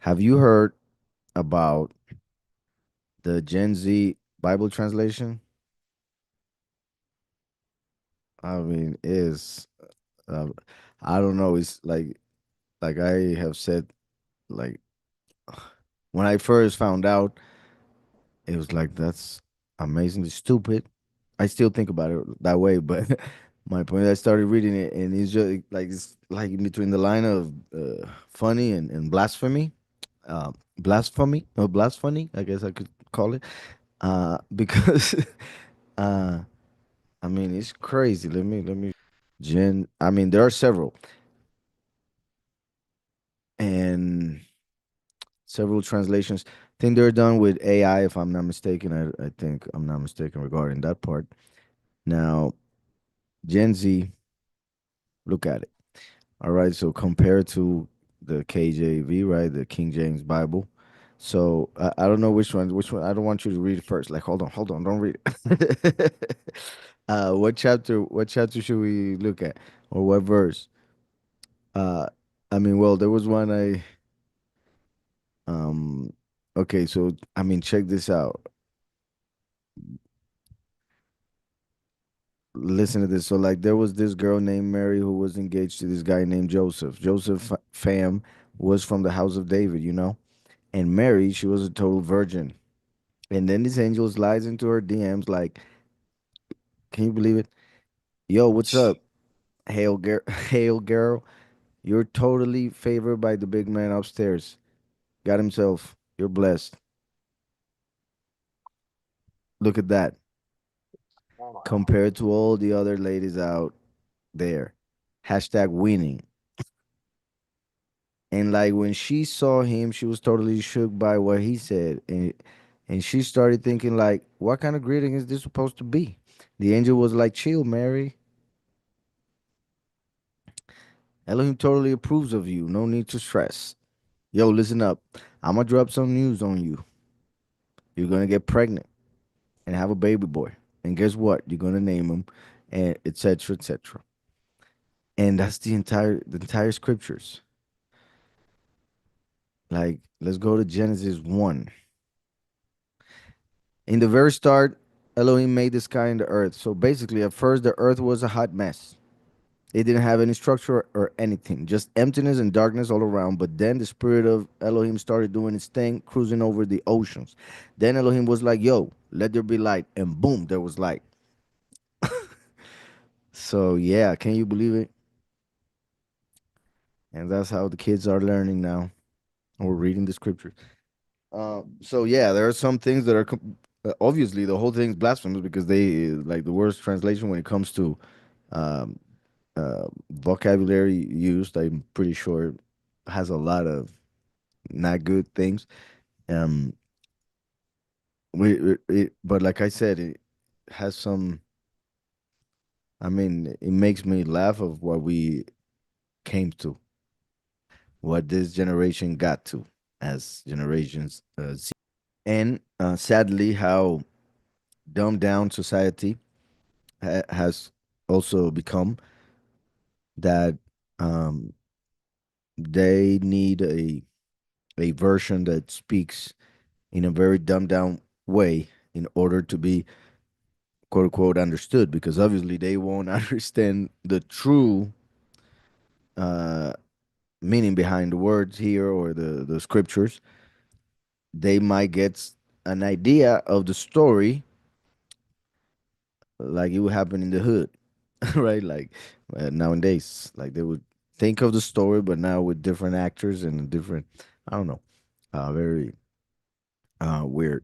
Have you heard about the Gen Z Bible translation? I mean, is uh, I don't know. It's like I have said, like when I first found out, it was like that's amazingly stupid. I still think about it that way, but my point, I started reading it, and it's like in between the line of funny and blasphemy, blasphemy or blasphemy, I guess I could call it, because uh, I mean it's crazy. Let me I mean there are several and several translations. I think they're done with AI, if I'm not mistaken. I think I'm not mistaken regarding that part. Now Gen Z, look at it. All right, so compared to the KJV, right, the King James Bible. So I don't know which one. Which one? I don't want you to read it first. Like, hold on, don't read it. What chapter? What chapter should we look at, or what verse? Uh, I mean, well, there was one um. Okay, so I mean, check this out. Listen to this. So, like, there was this girl named Mary who was engaged to this guy named Joseph. Joseph fam was from the house of David, and Mary, she was a total virgin. And then this angel slides into her DMs like, can you believe it? Yo, what's up? Hail, hail, girl. You're totally favored by the big man upstairs. Got himself. You're blessed. Look at that. Compared to all the other ladies out there. Hashtag winning. And like when she saw him, she was totally shook by what he said. And she started thinking like, what kind of greeting is this supposed to be? The angel was like, chill, Mary. Elohim totally approves of you. No need to stress. Yo, listen up. I'm gonna drop some news on you. You're gonna get pregnant and have a baby boy. And guess what? You're gonna name him, and etc. etc. And that's the entire scriptures. Like, let's go to Genesis 1. In the very start, Elohim made the sky and the earth. So basically, at first, the earth was a hot mess. It didn't have any structure or anything, just emptiness and darkness all around. But then the spirit of Elohim started doing its thing, cruising over the oceans. Then Elohim was like, yo, let there be light. And boom, there was light. So yeah, can you believe it? And that's how the kids are learning now or reading the scriptures. So yeah, there are some things that are obviously the whole thing's blasphemous because they like the worst translation when it comes to um, vocabulary used. I'm pretty sure has a lot of not good things. Um, but like I said, it has some. I mean, it makes me laugh of what we came to, what this generation got to as generations Z, and sadly, how dumbed down society has also become. That um, they need a version that speaks in a very dumbed down way in order to be quote unquote understood because obviously they won't understand the true uh, meaning behind the words here or the scriptures. They might get an idea of the story like it would happen in the hood, right? Like nowadays, like they would think of the story, but now with different actors and different, I don't know, very weird.